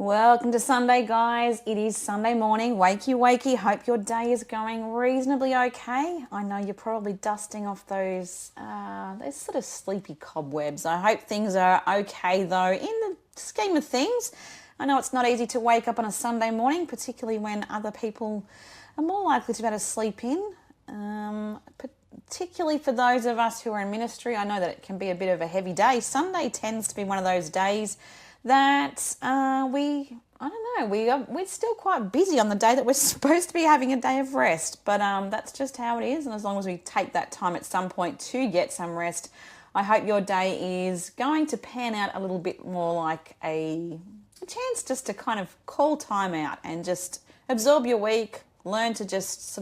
Welcome to Sunday, guys. It is Sunday morning. Wakey, wakey. Hope your day is going reasonably okay. I know you're probably dusting off those sort of sleepy cobwebs. I hope things are okay, though, in the scheme of things. I know it's not easy to wake up on a Sunday morning, particularly when other people are more likely to be able to sleep in. Particularly for those of us who are in ministry, I know that it can be a bit of a heavy day. Sunday tends to be one of those days that we're still quite busy on the day that we're supposed to be having a day of rest. But that's just how it is. And as long as we take that time at some point to get some rest, I hope your day is going to pan out a little bit more like a chance just to kind of call time out and just absorb your week, learn to just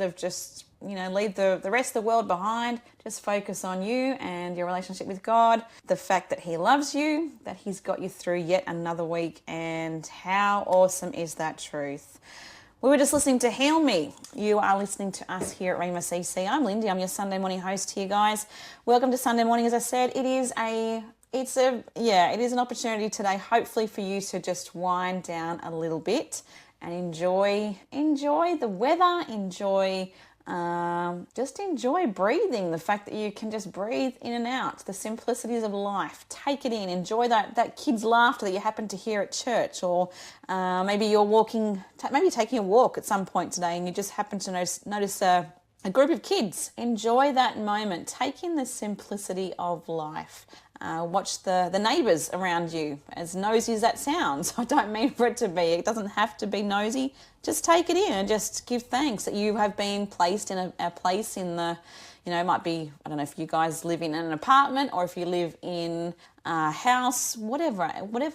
leave the rest of the world behind. Just focus on you and your relationship with God, the fact that He loves you, that He's got you through yet another week, and how awesome is that truth. We were just listening to Heal Me. You are listening to us here at Rhema CC. I'm Lindy. I'm your Sunday morning host here, guys. Welcome to Sunday morning. As I said, it is an opportunity today, hopefully, for you to just wind down a little bit and enjoy the weather, enjoy breathing, the fact that you can just breathe in and out, the simplicities of life. Take it in, enjoy that kid's laughter that you happen to hear at church, or maybe you're taking a walk at some point today and you just happen to notice a group of kids. Enjoy that moment. Take in the simplicity of life. Watch the neighbours around you, as nosy as that sounds. I don't mean for it to be. It doesn't have to be nosy. Just take it in and just give thanks that you have been placed in a place in the, it might be, I don't know if you guys live in an apartment or if you live in a house, whatever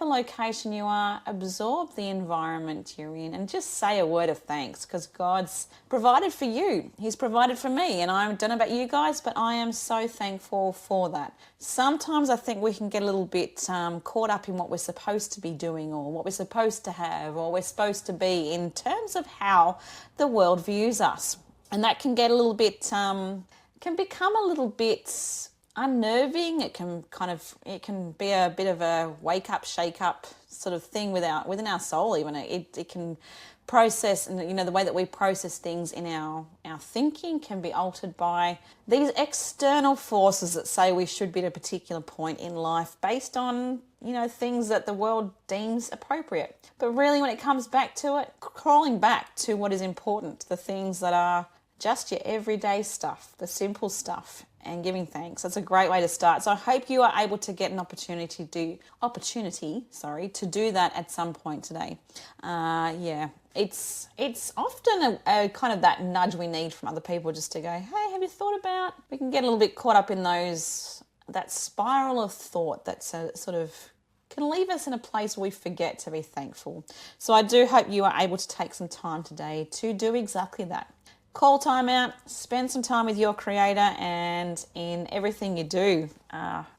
location you are, absorb the environment you're in and just say a word of thanks, because God's provided for you. He's provided for me, and I don't know about you guys, but I am so thankful for that. Sometimes I think we can get a little bit caught up in what we're supposed to be doing or what we're supposed to have or we're supposed to be in terms of how the world views us. And that can get a little bit, can become a little bit unnerving. It can be a bit of a wake up, shake up sort of thing within our soul. Even it can process, and the way that we process things in our thinking can be altered by these external forces that say we should be at a particular point in life based on things that the world deems appropriate. But really, when it comes back to it, crawling back to what is important, the things that are just your everyday stuff, the simple stuff, and giving thanks. That's a great way to start. So I hope you are able to get an opportunity to do that at some point today. It's often a kind of that nudge we need from other people, just to go, hey, have you thought about? We can get a little bit caught up in that spiral of thought that's sort of can leave us in a place where we forget to be thankful. So I do hope you are able to take some time today to do exactly that. Call time out, spend some time with your Creator, and in everything you do,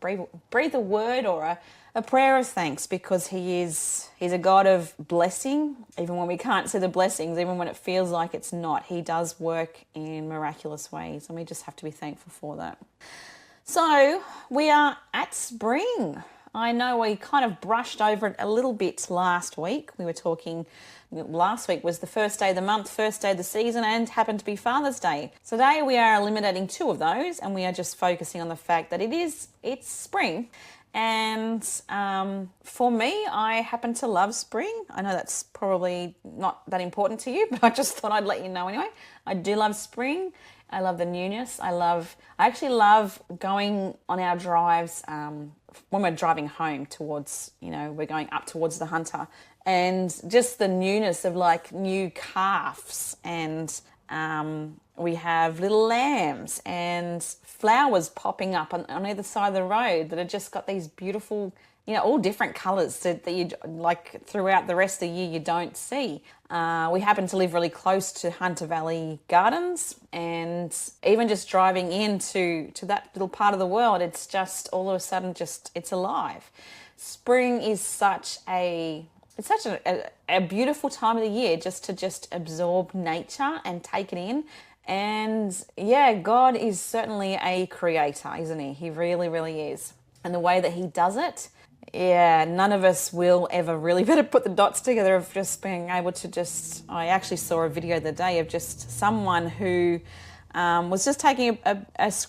breathe a word or a prayer of thanks, because He's a God of blessing. Even when we can't see the blessings, even when it feels like it's not, He does work in miraculous ways, and we just have to be thankful for that. So we are at spring. I know we kind of brushed over it a little bit last week. We were talking, last week was the first day of the month, first day of the season, and happened to be Father's Day. Today we are eliminating two of those, and we are just focusing on the fact that it's spring. And for me, I happen to love spring. I know that's probably not that important to you, but I just thought I'd let you know anyway. I do love spring. I love the newness. I actually love going on our drives when we're driving home towards, we're going up towards the Hunter, and just the newness of like new calves, and we have little lambs and flowers popping up on either side of the road that have just got these beautiful, all different colours that you like throughout the rest of the year you don't see. We happen to live really close to Hunter Valley Gardens, and even just driving into that little part of the world, it's just all of a sudden it's alive. Spring is such a beautiful time of the year just to absorb nature and take it in. And yeah, God is certainly a creator, isn't He? He really, really is. And the way that He does it Yeah, none of us will ever really better put the dots together of just being able to just. I actually saw a video the other day of just someone who was just taking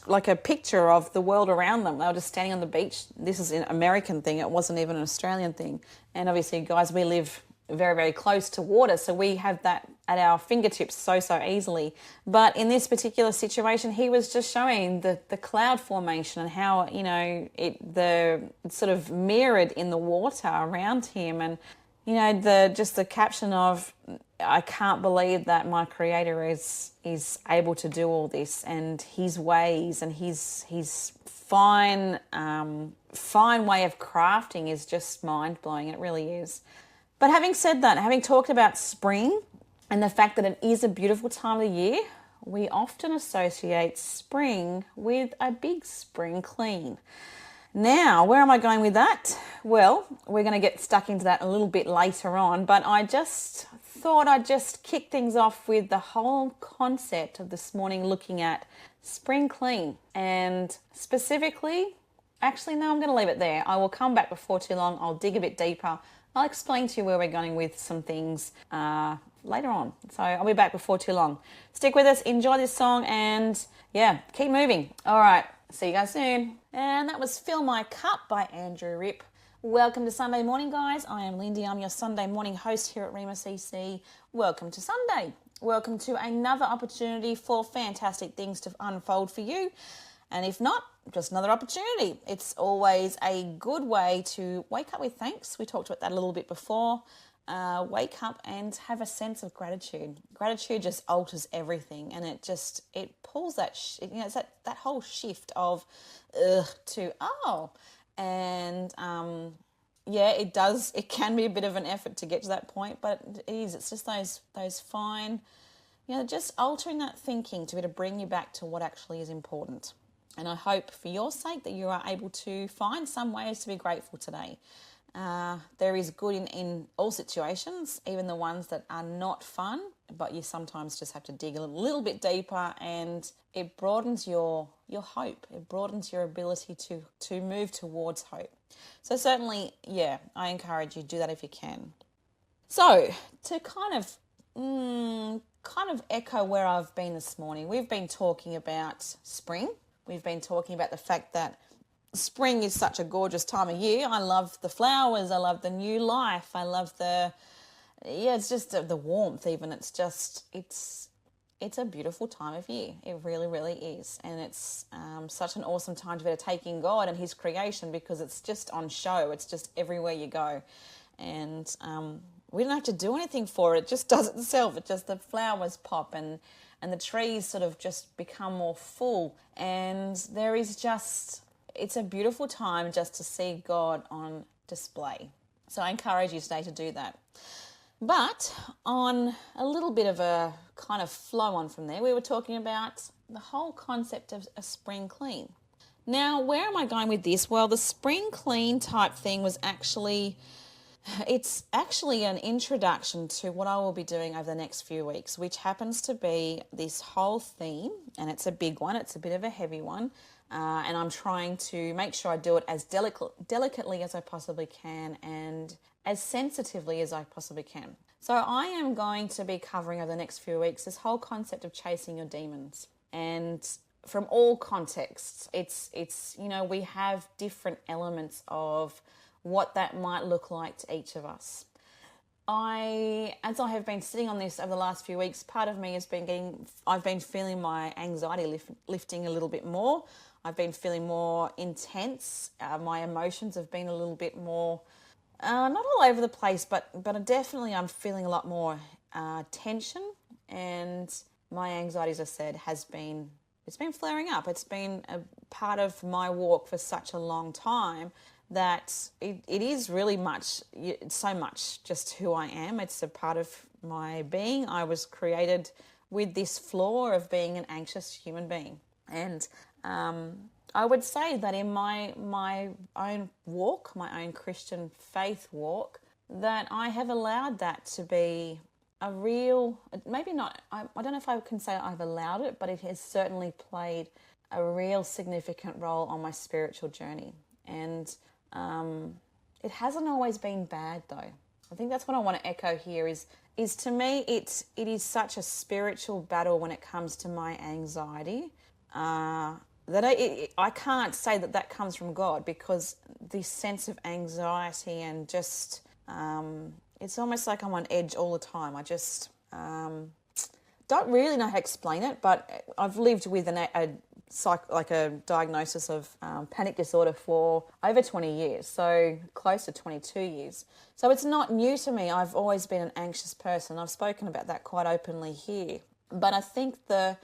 like a picture of the world around them. They were just standing on the beach. This is an American thing. It wasn't even an Australian thing. And obviously, guys, we live very, very close to water, so we have that at our fingertips so easily. But in this particular situation, he was just showing the cloud formation and how, it's sort of mirrored in the water around him. And the caption of, I can't believe that my creator is able to do all this, and his ways and his fine way of crafting is just mind blowing. It really is. But having said that, having talked about spring and the fact that it is a beautiful time of the year, we often associate spring with a big spring clean. Now, where am I going with that? Well, we're going to get stuck into that a little bit later on, but I just thought I'd just kick things off with the whole concept of this morning looking at spring clean. And specifically, actually, no, I'm going to leave it there. I will come back before too long. I'll dig a bit deeper. I'll explain to you where we're going with some things later on. So I'll be back before too long. Stick with us, enjoy this song, and yeah, keep moving. All right, see you guys soon. And that was Fill My Cup by Andrew Ripp. Welcome to Sunday morning, guys. I am Lindy. I'm your Sunday morning host here at Rhema CC. Welcome to Sunday. Welcome to another opportunity for fantastic things to unfold for you. And if not, just another opportunity. It's always a good way to wake up with thanks. We talked about that a little bit before. Wake up and have a sense of gratitude. Gratitude just alters everything, and it pulls that, it's that whole shift of to oh. And it does. It can be a bit of an effort to get to that point, but it is. It's just those fine, just altering that thinking to be able to bring you back to what actually is important. And I hope for your sake that you are able to find some ways to be grateful today. There is good in all situations, even the ones that are not fun, but you sometimes just have to dig a little bit deeper, and it broadens your hope. It broadens your ability to move towards hope. So certainly, I encourage you to do that if you can. So to kind of echo where I've been this morning, we've been talking about spring. We've been talking about the fact that spring is such a gorgeous time of year. I love the flowers. I love the new life. I love it's just the warmth even. It's a beautiful time of year. It really, really is. And it's such an awesome time to be able to take in God and his creation, because it's just on show. It's just everywhere you go. And we don't have to do anything for it. It just does it itself. It just, the flowers pop and the trees sort of just become more full. And there is it's a beautiful time just to see God on display. So I encourage you today to do that. But on a little bit of a kind of flow on from there, we were talking about the whole concept of a spring clean. Now, where am I going with this? Well, the spring clean type thing was it's actually an introduction to what I will be doing over the next few weeks, which happens to be this whole theme, and it's a big one. It's a bit of a heavy one, and I'm trying to make sure I do it as delicately as I possibly can and as sensitively as I possibly can. So I am going to be covering over the next few weeks this whole concept of chasing your demons, and from all contexts. It's we have different elements of what that might look like to each of us. As I have been sitting on this over the last few weeks, part of me has been I've been feeling my anxiety lifting a little bit more. I've been feeling more intense. My emotions have been a little bit more, not all over the place, but definitely I'm feeling a lot more tension, and my anxiety, as I said, it's been flaring up. It's been a part of my walk for such a long time that it is really so much just who I am. It's a part of my being. I was created with this flaw of being an anxious human being. And I would say that in my own walk, my own Christian faith walk, that I have allowed that to be a real, maybe not, I don't know if I can say I've allowed it, but it has certainly played a real significant role on my spiritual journey. And It hasn't always been bad though. I think that's what I want to echo here is to me it is such a spiritual battle when it comes to my anxiety that I can't say that comes from God, because this sense of anxiety and just it's almost like I'm on edge all the time. I just don't really know how to explain it, but I've lived with a diagnosis of panic disorder for over 20 years, so close to 22 years. So it's not new to me. I've always been an anxious person. I've spoken about that quite openly here. But I think the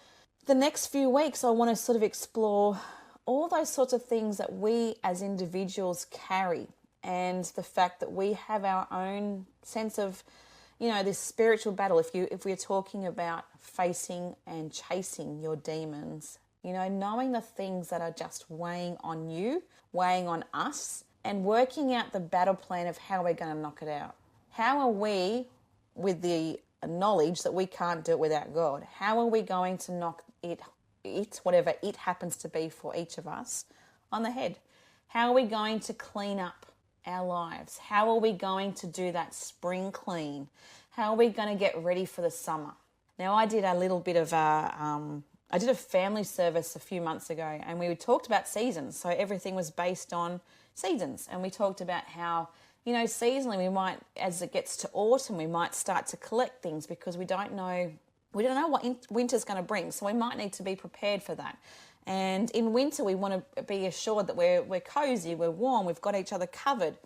next few weeks I want to sort of explore all those sorts of things that we as individuals carry, and the fact that we have our own sense of, this spiritual battle. If we're talking about facing and chasing your demons, knowing the things that are just weighing on you, weighing on us, and working out the battle plan of how we're going to knock it out. How are we, with the knowledge that we can't do it without God, how are we going to knock it, whatever it happens to be for each of us, on the head? How are we going to clean up our lives? How are we going to do that spring clean? How are we going to get ready for the summer? Now, I did a little bit of I did a family service a few months ago, and we talked about seasons. So everything was based on seasons, and we talked about how, seasonally we might, as it gets to autumn, we might start to collect things because we don't know what winter's going to bring. So we might need to be prepared for that. And in winter, we want to be assured that we're cozy, we're warm, we've got each other covered.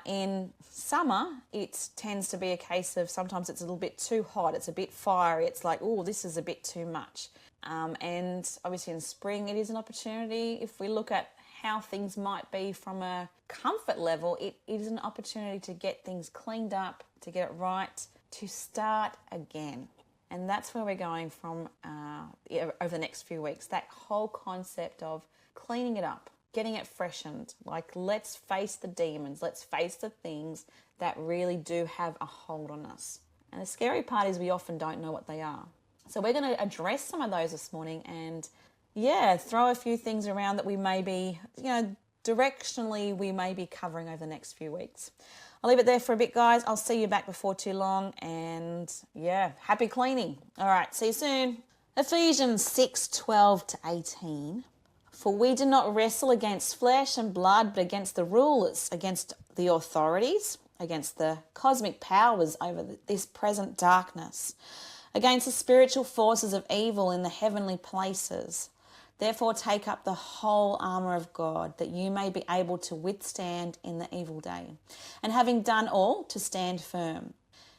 In summer, it tends to be a case of sometimes it's a little bit too hot, it's a bit fiery, it's like, oh, this is a bit too much. And obviously in spring, it is an opportunity. If we look at how things might be from a comfort level, it is an opportunity to get things cleaned up, to get it right, to start again. And that's where we're going from over the next few weeks. That whole concept of cleaning it up, getting it freshened. Like, let's face the demons. Let's face the things that really do have a hold on us. And the scary part is we often don't know what they are. So we're going to address some of those this morning and, throw a few things around that we may be, directionally we may be covering over the next few weeks. I'll leave it there for a bit, guys. I'll see you back before too long. And, happy cleaning. All right, see you soon. Ephesians 6:12-18. For we do not wrestle against flesh and blood, but against the rulers, against the authorities, against the cosmic powers over this present darkness, against the spiritual forces of evil in the heavenly places. Therefore take up the whole armour of God, that you may be able to withstand in the evil day. And having done all, to stand firm.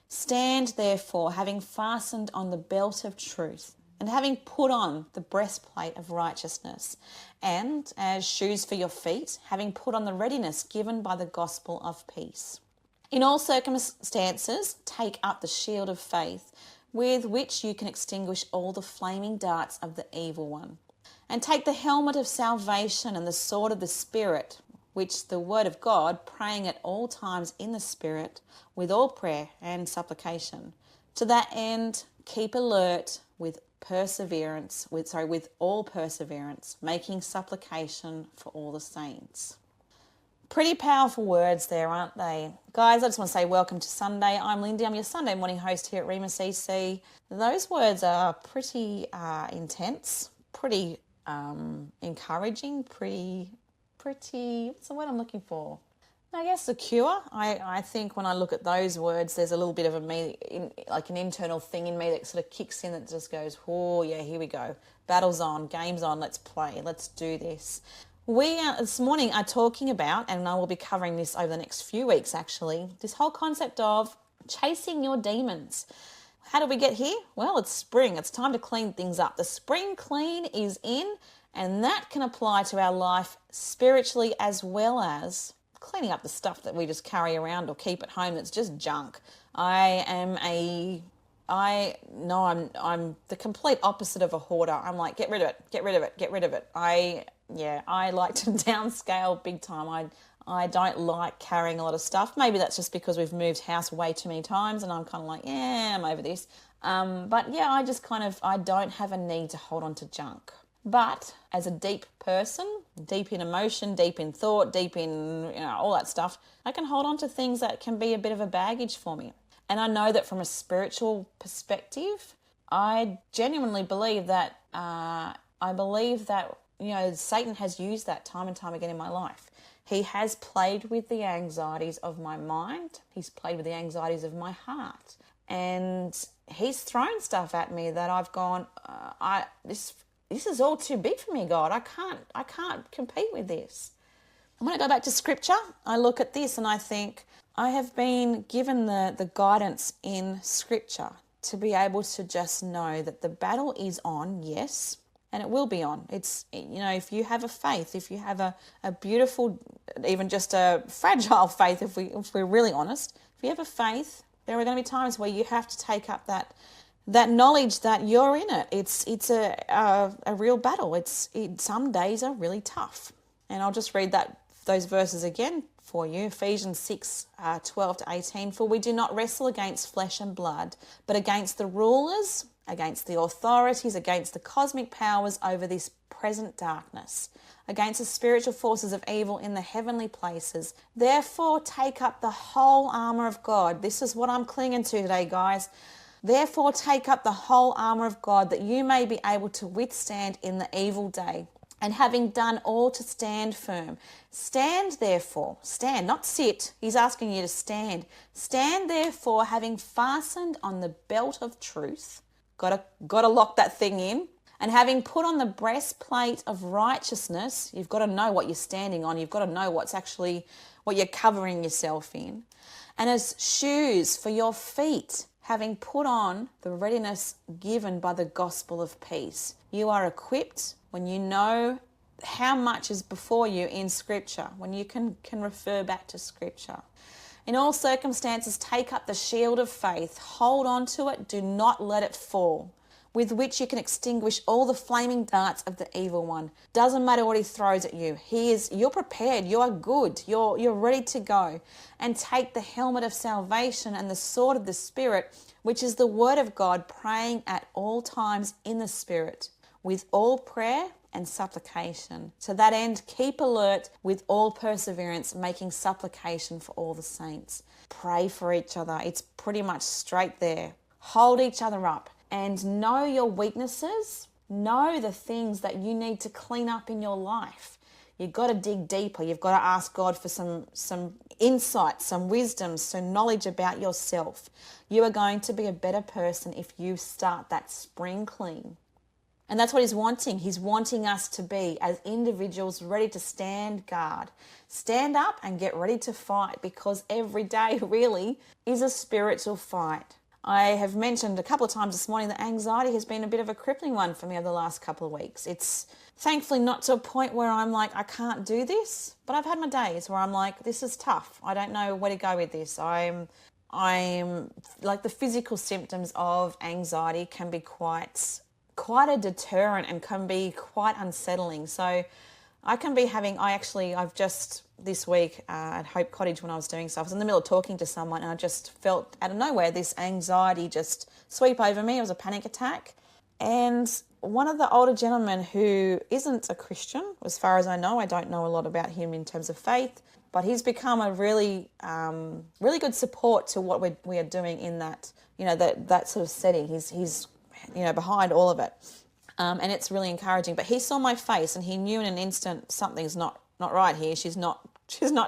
Stand therefore, having fastened on the belt of truth, and having put on the breastplate of righteousness, and as shoes for your feet, having put on the readiness given by the gospel of peace. In all circumstances, take up the shield of faith, with which you can extinguish all the flaming darts of the evil one. And take the helmet of salvation and the sword of the Spirit, which the word of God, praying at all times in the Spirit, with all prayer and supplication. To that end, keep alert with all perseverance, making supplication for all the saints. Pretty powerful words there, aren't they? Guys, I just want to say welcome to Sunday. I'm Lindy. I'm your Sunday morning host here at Rhema CC. Those words are pretty intense, pretty encouraging, pretty, what's the word I'm looking for? I guess secure. I think when I look at those words, there's a little bit of an internal thing in me that sort of kicks in that just goes, oh yeah, here we go. Battle's on, game's on, let's play, let's do this. We this morning are talking about, and I will be covering this over the next few weeks actually, this whole concept of chasing your demons. How did we get here? Well, it's spring. It's time to clean things up. The spring clean is in, and that can apply to our life spiritually as well as cleaning up the stuff that we just carry around or keep at home that's just junk. I'm the complete opposite of a hoarder. I'm like, get rid of it. I like to downscale big time. I don't like carrying a lot of stuff. Maybe that's just because we've moved house way too many times and I'm kind of like, I'm over this. I don't have a need to hold on to junk. But as a deep person, deep in emotion, deep in thought, deep in, all that stuff, I can hold on to things that can be a bit of a baggage for me. And I know that from a spiritual perspective, I genuinely believe that, Satan has used that time and time again in my life. He has played with the anxieties of my mind. He's played with the anxieties of my heart. And he's thrown stuff at me that I've gone, this is all too big for me, God. I can't compete with this. I'm going to go back to scripture. I look at this and I think I have been given the guidance in scripture to be able to just know that the battle is on, yes, and it will be on. It's, if you have a faith, if you have a beautiful, even just a fragile faith, if we're really honest, if you have a faith, there are going to be times where you have to take up that knowledge that you're in it. It's a real battle. Some days are really tough. And I'll just read those verses again for you. Ephesians 6, 12 to 18. For we do not wrestle against flesh and blood, but against the rulers, against the authorities, against the cosmic powers over this present darkness, against the spiritual forces of evil in the heavenly places. Therefore, take up the whole armor of God. This is what I'm clinging to today, guys. Therefore, take up the whole armor of God, that you may be able to withstand in the evil day. And having done all, to stand firm. Stand therefore, stand, not sit. He's asking you to stand. Stand therefore, having fastened on the belt of truth. Got to lock that thing in. And having put on the breastplate of righteousness, you've got to know what you're standing on. You've got to know what you're covering yourself in. And as shoes for your feet, having put on the readiness given by the gospel of peace. You are equipped when you know how much is before you in Scripture, when you can refer back to Scripture. In all circumstances, take up the shield of faith, hold on to it, do not let it fall, with which you can extinguish all the flaming darts of the evil one. Doesn't matter what he throws at you. You're prepared, you are good, you're ready to go. And take the helmet of salvation and the sword of the Spirit, which is the word of God, praying at all times in the Spirit, with all prayer and supplication. To that end, keep alert with all perseverance, making supplication for all the saints. Pray for each other. It's pretty much straight there. Hold each other up and know your weaknesses. Know the things that you need to clean up in your life. You've got to dig deeper. You've got to ask God for some insight, some wisdom, some knowledge about yourself. You are going to be a better person if you start that spring clean. And that's what he's wanting. He's wanting us to be, as individuals, ready to stand guard. Stand up and get ready to fight, because every day really is a spiritual fight. I have mentioned a couple of times this morning that anxiety has been a bit of a crippling one for me over the last couple of weeks. It's thankfully not to a point where I'm like, I can't do this, but I've had my days where I'm like, this is tough. I don't know where to go with this. I'm like, the physical symptoms of anxiety can be quite a deterrent and can be quite unsettling. So I've just this week at Hope Cottage, when I was doing stuff, I was in the middle of talking to someone and I just felt out of nowhere this anxiety just sweep over me. It was a panic attack. And one of the older gentlemen, who isn't a Christian, as far as I know, I don't know a lot about him in terms of faith, but he's become a really good support to what we are doing in that, that sort of setting. He's behind all of it. And it's really encouraging. But he saw my face and he knew in an instant something's not right here. She's not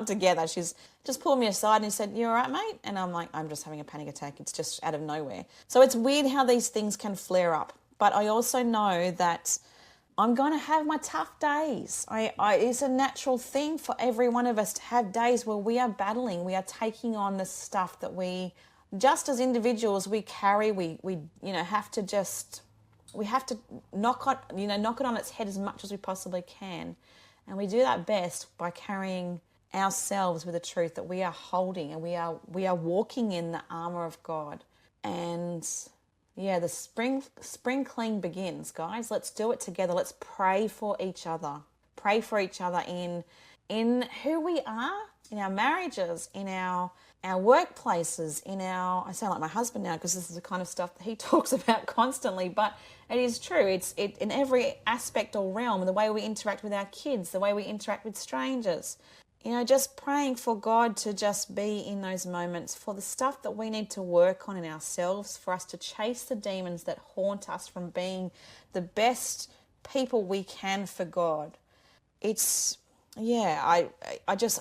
together. She's just pulled me aside and he said, "You all right, mate?" And I'm like, "I'm just having a panic attack. It's just out of nowhere." So it's weird how these things can flare up. But I also know that I'm going to have my tough days. It's a natural thing for every one of us to have days where we are battling. We are taking on the stuff that we, just as individuals, we carry. We have to knock it on its head as much as we possibly can. And we do that best by carrying ourselves with the truth that we are holding, and we are walking in the armor of God. And the spring clean begins, guys. Let's do it together. Let's pray for each other. Pray for each other in who we are, in our marriages, in our our workplaces, I sound like my husband now because this is the kind of stuff that he talks about constantly, but it is true. It's in every aspect or realm, the way we interact with our kids, the way we interact with strangers. Just praying for God to just be in those moments, for the stuff that we need to work on in ourselves, for us to chase the demons that haunt us from being the best people we can for God. I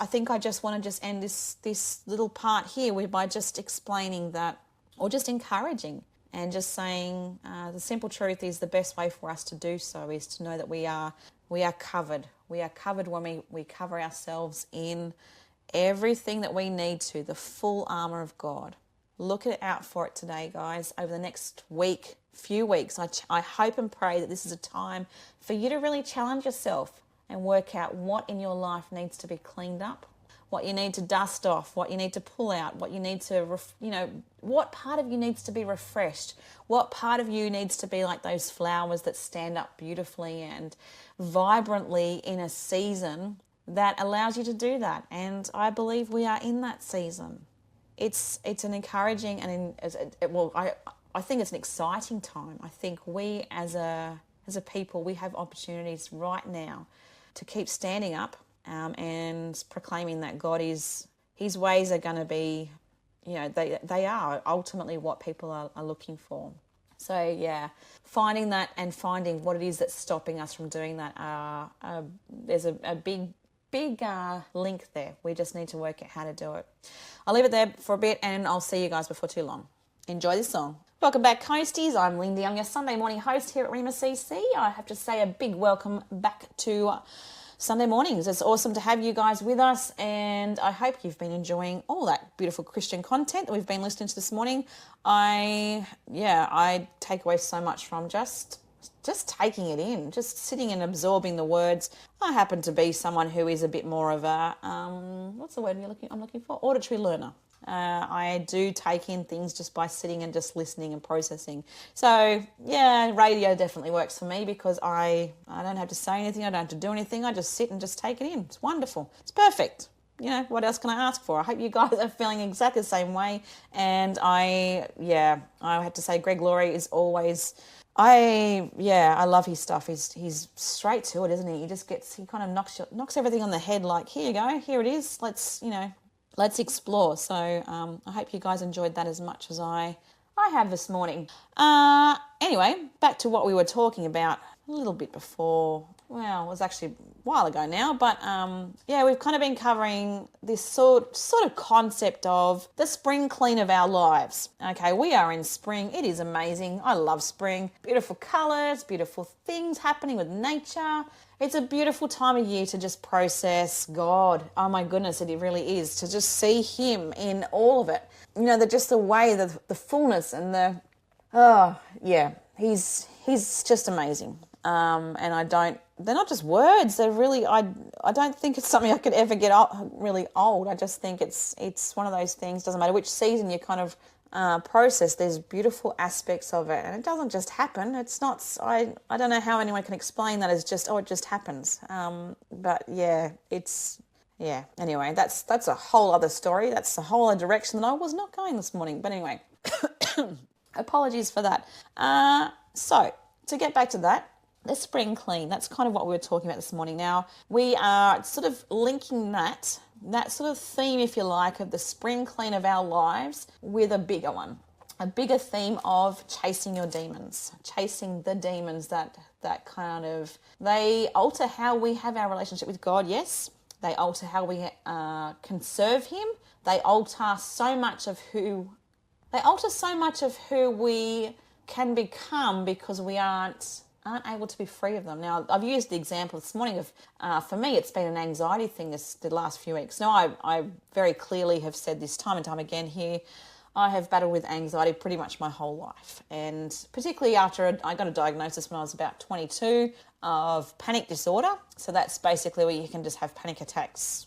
think I just want to just end this little part here by just explaining that, or just encouraging and just saying the simple truth is the best way for us to do so is to know that we are covered. We are covered when we cover ourselves in everything that we need to, the full armor of God. Look out for it today, guys. Over the next few weeks, I hope and pray that this is a time for you to really challenge yourself and work out what in your life needs to be cleaned up, what you need to dust off, what you need to pull out, what you need to, what part of you needs to be refreshed, what part of you needs to be like those flowers that stand up beautifully and vibrantly in a season that allows you to do that. And I believe we are in that season. It's an encouraging I think it's an exciting time. I think we as a people, we have opportunities right now to keep standing up and proclaiming that God His ways are going to be, they are ultimately what people are looking for. So yeah, finding that and finding what it is that's stopping us from doing that, there's a big link there. We just need to work out how to do it. I'll leave it there for a bit and I'll see you guys before too long. Enjoy this song. Welcome back, Coasties. I'm Lindy. I'm your Sunday morning host here at Rhema CC. I have to say a big welcome back to Sunday mornings. It's awesome to have you guys with us, and I hope you've been enjoying all that beautiful Christian content that we've been listening to this morning. I take away so much from just taking it in, just sitting and absorbing the words. I happen to be someone who is a bit more of a what's the word I'm looking for? Auditory learner. I do take in things just by sitting and just listening and processing. So yeah, radio definitely works for me because I don't have to say anything. I don't have to do anything. I just sit and just take it in. It's wonderful. It's perfect. What else can I ask for? I hope you guys are feeling exactly the same way. And I have to say Greg Laurie is always, I love his stuff. He's straight to it, isn't he? He kind of knocks everything on the head like, here you go, here it is. Let's explore. So I hope you guys enjoyed that as much as I have this morning. Anyway, back to what we were talking about a little bit before. Well, it was actually a while ago now, but we've kind of been covering this sort of concept of the spring clean of our lives. Okay, we are in spring. It is amazing. I love spring. Beautiful colours, beautiful things happening with nature. It's a beautiful time of year to just process God. Oh my goodness, it really is. To just see Him in all of it. Just the way, the fullness and He's just amazing. And they're not just words. They're really, I don't think it's something I could ever get really old. I just think it's one of those things, doesn't matter which season you kind of process, there's beautiful aspects of it, and it doesn't just happen. It's not, I don't know how anyone can explain that as just, it just happens. But yeah, anyway, that's a whole other story. That's a whole other direction that I was not going this morning. But anyway, apologies for that. So to get back to that, the spring clean, that's kind of what we were talking about this morning. Now, we are sort of linking that sort of theme, if you like, of the spring clean of our lives with a bigger one, a bigger theme of chasing your demons, chasing the demons that kind of, they alter how we have our relationship with God, yes. They alter how we can serve Him. They alter so much of who we can become because we aren't able to be free of them. Now, I've used the example this morning of, for me, it's been an anxiety thing the last few weeks. Now, I very clearly have said this time and time again here, I have battled with anxiety pretty much my whole life. And particularly after I got a diagnosis when I was about 22 of panic disorder. So that's basically where you can just have panic attacks,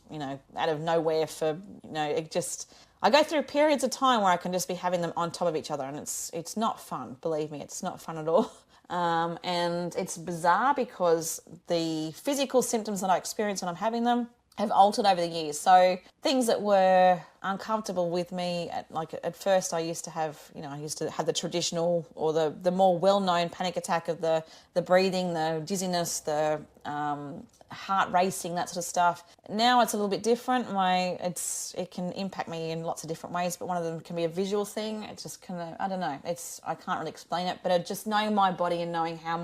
out of nowhere for, I go through periods of time where I can just be having them on top of each other, and it's not fun. Believe me, it's not fun at all. And it's bizarre because the physical symptoms that I experience when I'm having them have altered over the years. So things that were uncomfortable with me, at first I used to have, I used to have the traditional or the more well-known panic attack of the breathing, the dizziness, the heart racing, that sort of stuff. Now it's a little bit different. It can impact me in lots of different ways, but one of them can be a visual thing. It's just kind of, I don't know, I can't really explain it, but just knowing my body and knowing how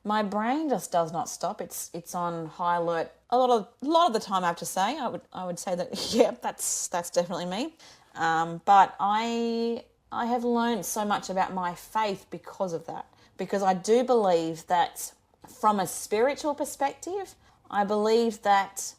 my brain just does not stop. It's on high alert a lot of the time. I have to say, I would say that yeah, that's definitely me. But I have learned so much about my faith because of that. Because I do believe that from a spiritual perspective, I believe that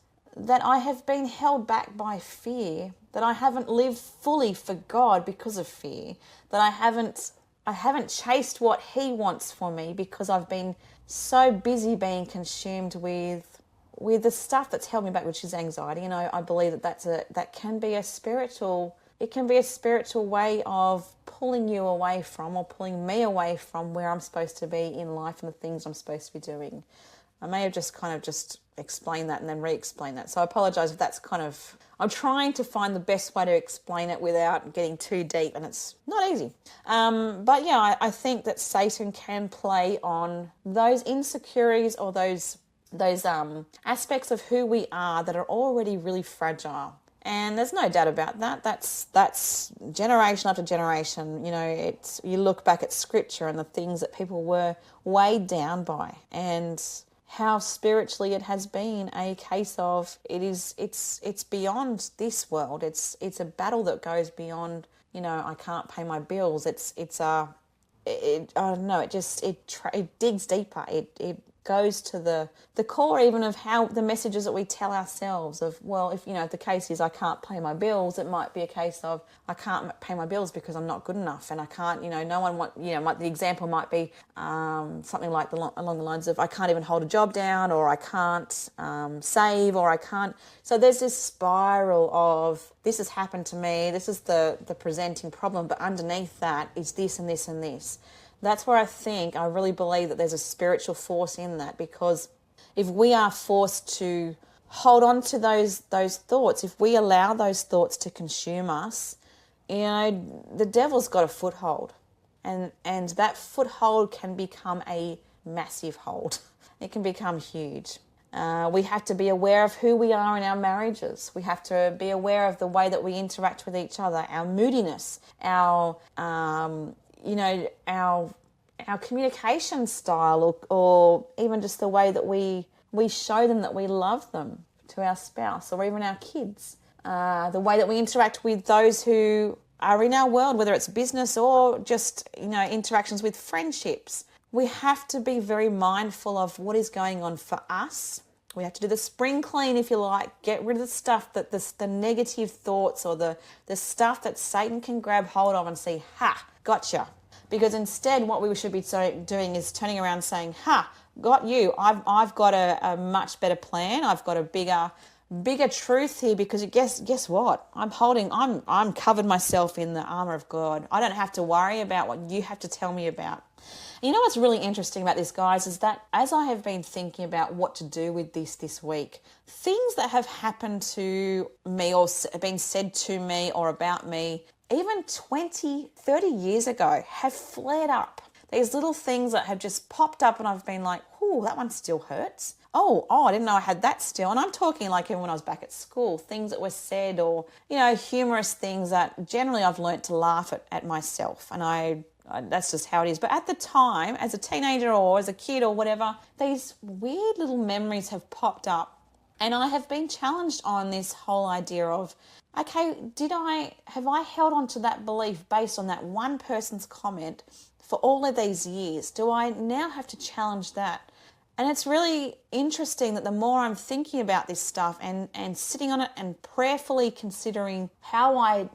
I have been held back by fear, that I haven't lived fully for God because of fear, that I haven't chased what He wants for me because I've been so busy being consumed with the stuff that's held me back, which is anxiety. I believe that can be a spiritual. It can be a spiritual way of pulling you away from, or pulling me away from where I'm supposed to be in life and the things I'm supposed to be doing. I may have just explained that and then re-explained that. So I apologise if that's I'm trying to find the best way to explain it without getting too deep, and it's not easy. But yeah, I think that Satan can play on those insecurities or those aspects of who we are that are already really fragile. And there's no doubt about that. That's generation after generation. You look back at scripture and the things that people were weighed down by, and how spiritually it has been a case of it's beyond this world. It's a battle that goes beyond, I can't pay my bills. I don't know, it digs deeper. It goes to the core even of how the messages that we tell ourselves of, well, if the case is I can't pay my bills, it might be a case of I can't pay my bills because I'm not good enough, and I can't, no one the example might be something like along the lines of I can't even hold a job down, or I can't save, or I can't. So there's this spiral of this has happened to me, this is the presenting problem, but underneath that is this and this and this. That's where I really believe that there's a spiritual force in that, because if we are forced to hold on to those thoughts, if we allow those thoughts to consume us, the devil's got a foothold, and that foothold can become a massive hold. It can become huge. We have to be aware of who we are in our marriages. We have to be aware of the way that we interact with each other, our moodiness, our communication style, or even just the way that we show them that we love them to our spouse or even our kids. The way that we interact with those who are in our world, whether it's business or just, interactions with friendships. We have to be very mindful of what is going on for us. We have to do the spring clean, if you like, get rid of the stuff that the negative thoughts or the stuff that Satan can grab hold of and say, ha, gotcha. Because instead what we should be doing is turning around and saying, ha, got you. I've got a much better plan. I've got a bigger truth here, because guess what? I'm covered myself in the armor of God. I don't have to worry about what you have to tell me about. And what's really interesting about this, guys, is that as I have been thinking about what to do with this week, things that have happened to me or been said to me or about me even 20, 30 years ago have flared up. These little things that have just popped up and I've been like, ooh, that one still hurts. Oh, I didn't know I had that still. And I'm talking like even when I was back at school, things that were said, or, humorous things that generally I've learnt to laugh at myself. And that's just how it is. But at the time, as a teenager or as a kid or whatever, these weird little memories have popped up. And I have been challenged on this whole idea of, okay, have I held on to that belief based on that one person's comment for all of these years? Do I now have to challenge that? And it's really interesting that the more I'm thinking about this stuff and sitting on it and prayerfully considering how I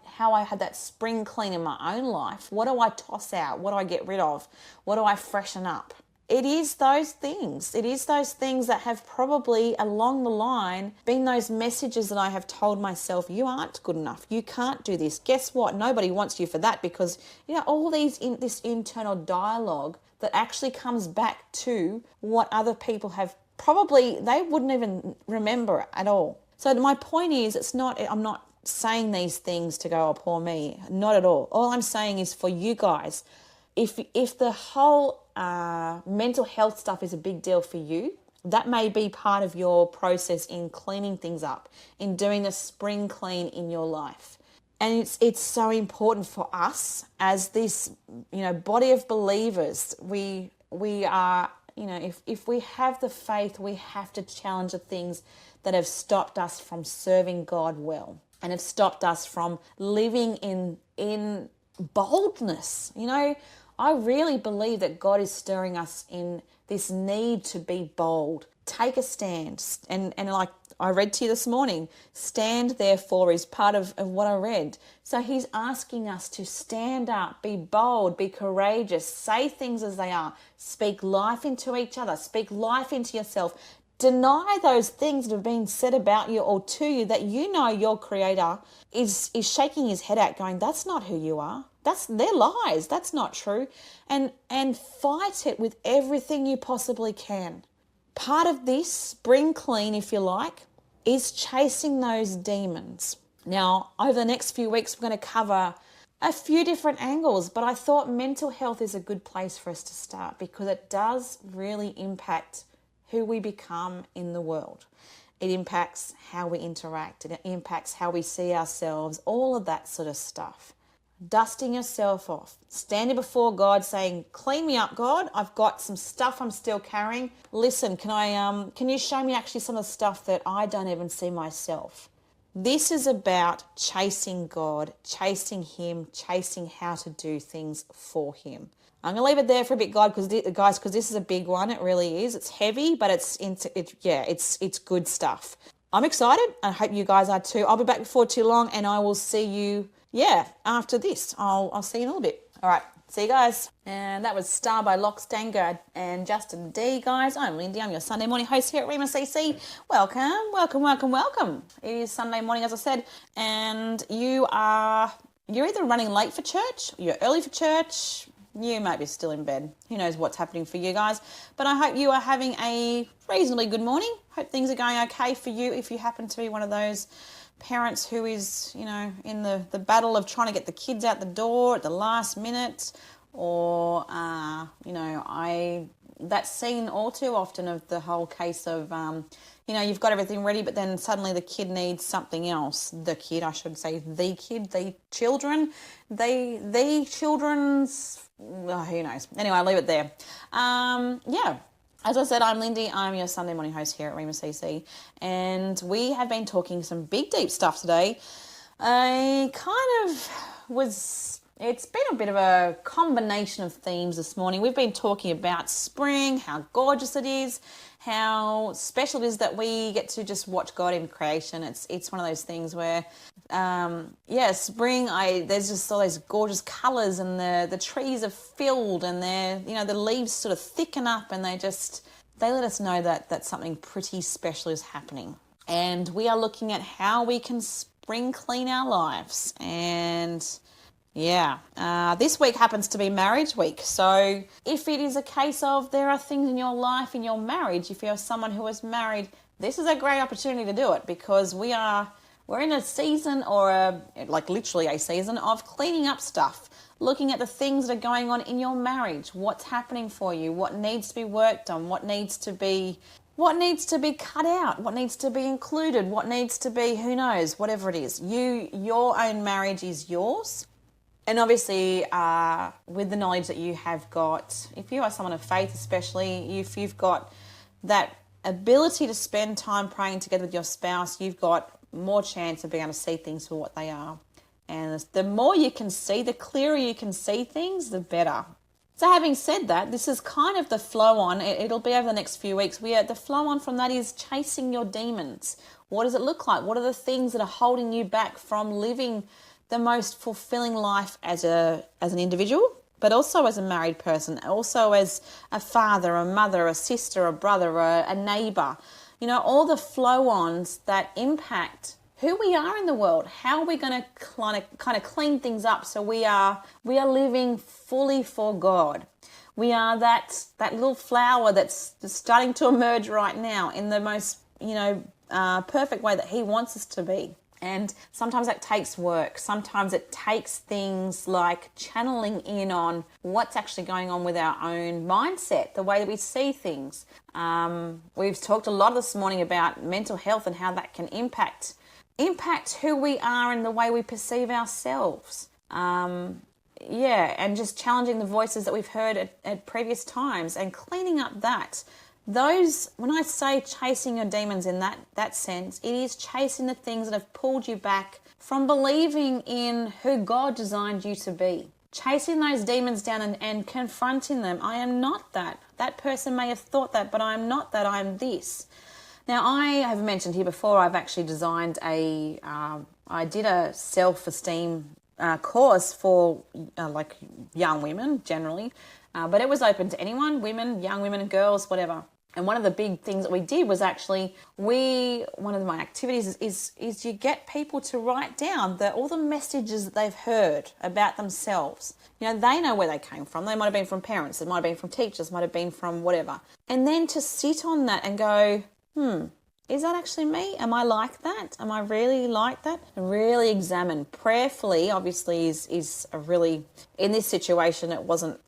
had that spring clean in my own life, what do I toss out? What do I get rid of? What do I freshen up? It is those things. It is those things that have probably along the line been those messages that I have told myself, you aren't good enough. You can't do this. Guess what? Nobody wants you for that, because, all this internal dialogue that actually comes back to what other people have probably, they wouldn't even remember at all. So my point is, I'm not saying these things to go, oh, poor me. Not at all. All I'm saying is for you guys, if the whole mental health stuff is a big deal for you, that may be part of your process in cleaning things up, in doing the spring clean in your life. And it's so important for us as this, body of believers. We are, if we have the faith, we have to challenge the things that have stopped us from serving God well and have stopped us from living in boldness. I really believe that God is stirring us in this need to be bold. Take a stand. And like I read to you this morning, stand therefore is part of what I read. So he's asking us to stand up, be bold, be courageous, say things as they are, speak life into each other, speak life into yourself. Deny those things that have been said about you or to you that your creator is shaking his head at, going, that's not who you are. They're lies. That's not true. And fight it with everything you possibly can. Part of this spring clean, if you like, is chasing those demons. Now, over the next few weeks, we're going to cover a few different angles, but I thought mental health is a good place for us to start because it does really impact who we become in the world. It impacts how we interact. It impacts how we see ourselves, all of that sort of stuff. Dusting yourself off, standing before God saying, clean me up, God. I've got some stuff I'm still carrying. Listen, can you show me actually some of the stuff that I don't even see myself? This is about chasing God, chasing him, chasing how to do things for him. I'm going to leave it there for a bit, because this is a big one. It really is. It's heavy, but it's good stuff. I'm excited. I hope you guys are too. I'll be back before too long, and I will see you, after this. I'll see you in a little bit. All right. See you guys. And that was Star by Lock Stanger and Justin D, guys. I'm Lindy. I'm your Sunday morning host here at Rhema CC. Welcome, welcome, welcome, welcome. It is Sunday morning, as I said, and you're either running late for church, you're early for church, you might be still in bed. Who knows what's happening for you guys. But I hope you are having a reasonably good morning. Hope things are going okay for you if you happen to be one of those parents who is, in the battle of trying to get the kids out the door at the last minute, or, that scene all too often of the whole case of, you've got everything ready, but then suddenly the kid needs something else. The children, who knows? Anyway, I'll leave it there. As I said, I'm Lindy. I'm your Sunday morning host here at Rhema CC, and we have been talking some big, deep stuff today. It's been a bit of a combination of themes this morning. We've been talking about spring, how gorgeous it is, how special it is that we get to just watch God in creation. It's one of those things where, spring, there's just all those gorgeous colours, and the trees are filled, and the leaves sort of thicken up, and they let us know that something pretty special is happening. And we are looking at how we can spring clean our lives. And this week happens to be marriage week. So if it is a case of there are things in your life, in your marriage, if you're someone who is married, this is a great opportunity to do it, because we're in a season, or literally a season of cleaning up stuff, looking at the things that are going on in your marriage, what's happening for you, what needs to be worked on, what needs to be cut out, what needs to be included, what needs to be, who knows, whatever it is. Your own marriage is yours. And obviously, with the knowledge that you have got, if you are someone of faith especially, if you've got that ability to spend time praying together with your spouse, you've got more chance of being able to see things for what they are. And the more you can see, the clearer you can see things, the better. So having said that, this is kind of the flow on. It'll be over the next few weeks. The flow on from that is chasing your demons. What does it look like? What are the things that are holding you back from living the most fulfilling life as an individual, but also as a married person, also as a father, a mother, a sister, a brother, a neighbour. All the flow-ons that impact who we are in the world. How are we going to kind of clean things up so we are living fully for God? We are that little flower that's starting to emerge right now in the most perfect way that he wants us to be. And sometimes that takes work. Sometimes it takes things like channeling in on what's actually going on with our own mindset, the way that we see things. We've talked a lot this morning about mental health and how that can impact who we are and the way we perceive ourselves. And just challenging the voices that we've heard at previous times and cleaning up that. Those, when I say chasing your demons in that sense, it is chasing the things that have pulled you back from believing in who God designed you to be. Chasing those demons down and confronting them. I am not that. That person may have thought that, but I am not that. I am this. Now, I have mentioned here before, I've actually designed I did a self-esteem course for like young women generally, but it was open to anyone, women, young women and girls, whatever. And one of the big things that we did was actually, one of my activities is you get people to write down all the messages that they've heard about themselves. You know, they know where they came from. They might have been from parents, it might have been from teachers, might have been from whatever. And then to sit on that and go, is that actually me? Am I like that? Am I really like that? And really examine prayerfully. Obviously, is a really, in this situation, it wasn't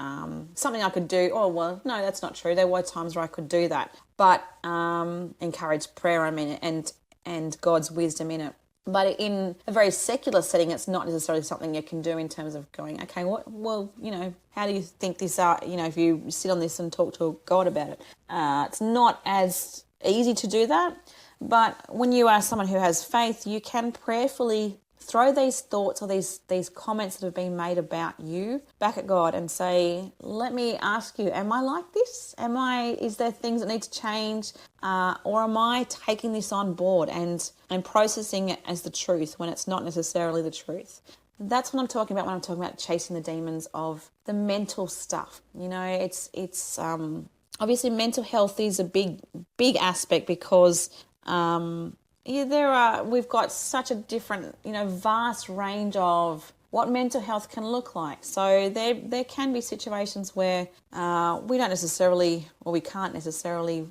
something I could do. Oh, well, no, that's not true. There were times where I could do that, but encourage prayer. I mean, and God's wisdom in it. But in a very secular setting, it's not necessarily something you can do in terms of going, okay, how do you think this out? If you sit on this and talk to God about it, it's not as easy to do that. But when you are someone who has faith, you can prayerfully throw these thoughts or these comments that have been made about you back at God and say, let me ask you, am I like this? Is there things that need to change? Or am I taking this on board and processing it as the truth when it's not necessarily the truth? That's what I'm talking about when I'm talking about chasing the demons of the mental stuff. It's obviously mental health is a big aspect because we've got such a different, vast range of what mental health can look like. So there can be situations where we don't necessarily, or we can't necessarily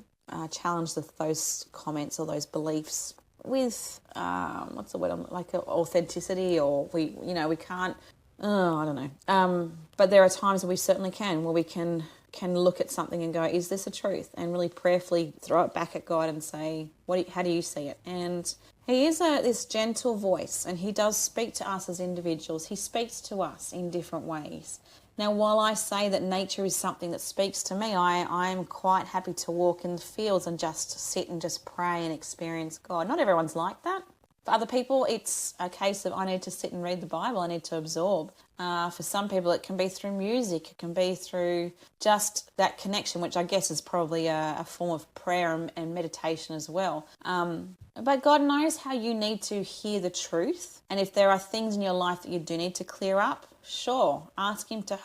challenge those comments or those beliefs with what's the word, like authenticity, or we can't. I don't know. But there are times where we certainly can, where we can look at something and go, is this a truth? And really prayerfully throw it back at God and say, how do you see it? And he is this gentle voice, and he does speak to us as individuals. He speaks to us in different ways. Now, while I say that nature is something that speaks to me, I am quite happy to walk in the fields and just sit and just pray and experience God. Not everyone's like that. For other people, it's a case of I need to sit and read the Bible, I need to absorb. For some people, it can be through music, it can be through just that connection, which I guess is probably a form of prayer and meditation as well. But God knows how you need to hear the truth. And if there are things in your life that you do need to clear up, sure, ask him to,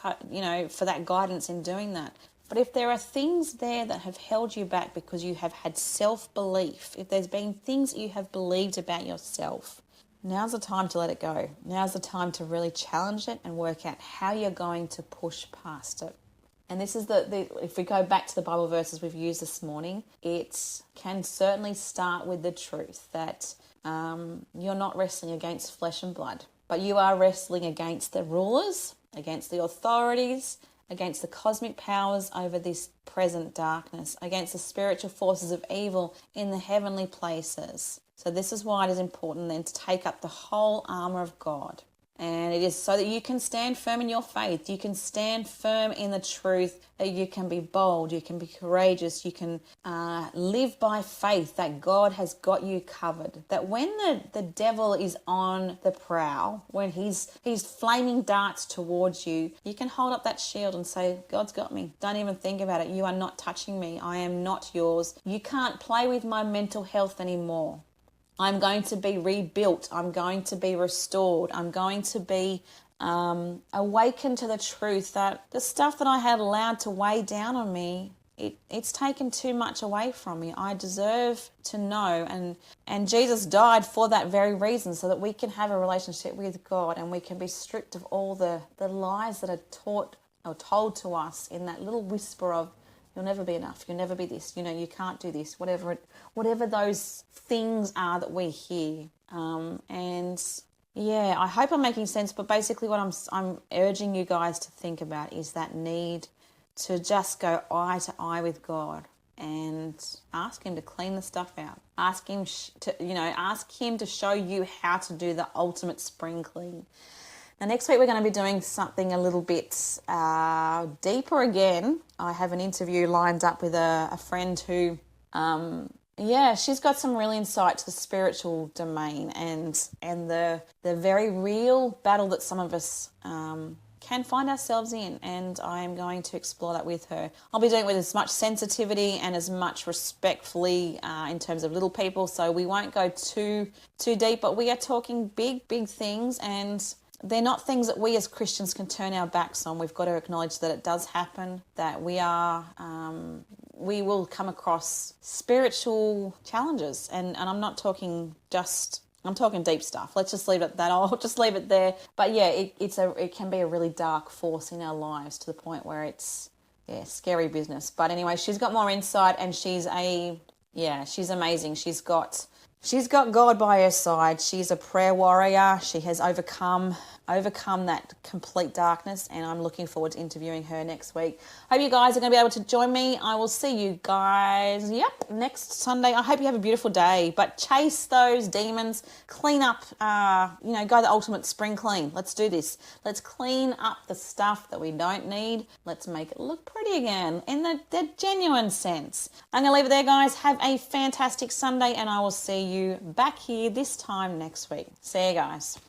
for that guidance in doing that. But if there are things there that have held you back because you have had self-belief, if there's been things that you have believed about yourself, now's the time to let it go. Now's the time to really challenge it and work out how you're going to push past it. And this is if we go back to the Bible verses we've used this morning, it can certainly start with the truth that you're not wrestling against flesh and blood, but you are wrestling against the rulers, against the authorities, against the cosmic powers over this present darkness, against the spiritual forces of evil in the heavenly places. So this is why it is important then to take up the whole armour of God. And it is so that you can stand firm in your faith. You can stand firm in the truth, that you can be bold, you can be courageous, you can live by faith that God has got you covered. That when the devil is on the prowl, when he's flaming darts towards you, you can hold up that shield and say, God's got me. Don't even think about it. You are not touching me. I am not yours. You can't play with my mental health anymore. I'm going to be rebuilt. I'm going to be restored. I'm going to be awakened to the truth that the stuff that I had allowed to weigh down on me, it's taken too much away from me. I deserve to know. And Jesus died for that very reason, so that we can have a relationship with God and we can be stripped of all the lies that are taught or told to us in that little whisper of You'll never be enough. You'll never be this. You can't do this. Whatever those things are that we hear. And yeah, I hope I'm making sense. But basically, what I'm urging you guys to think about is that need to just go eye to eye with God and ask Him to clean the stuff out. Ask Him ask Him to show you how to do the ultimate spring clean. Now, next week we're going to be doing something a little bit deeper again. I have an interview lined up with a friend who, she's got some real insight to the spiritual domain and the very real battle that some of us can find ourselves in. And I am going to explore that with her. I'll be doing it with as much sensitivity and as much respectfully in terms of little people. So we won't go too deep, but we are talking big things, and they're not things that we as Christians can turn our backs on. We've got to acknowledge that it does happen, that we will come across spiritual challenges. And I'm not talking I'm talking deep stuff. Let's just leave it at that. I'll just leave it there. But yeah, it can be a really dark force in our lives to the point where it's, scary business. But anyway, she's got more insight, and she's amazing. She's got God by her side. She's a prayer warrior. She has overcome that complete darkness, and I'm looking forward to interviewing her next week. Hope you guys are going to be able to join me. I will see you guys, next Sunday. I hope you have a beautiful day, but chase those demons, clean up, go the ultimate spring clean. Let's do this. Let's clean up the stuff that we don't need. Let's make it look pretty again in the genuine sense. I'm going to leave it there, guys. Have a fantastic Sunday, and I will see you back here this time next week. See you guys.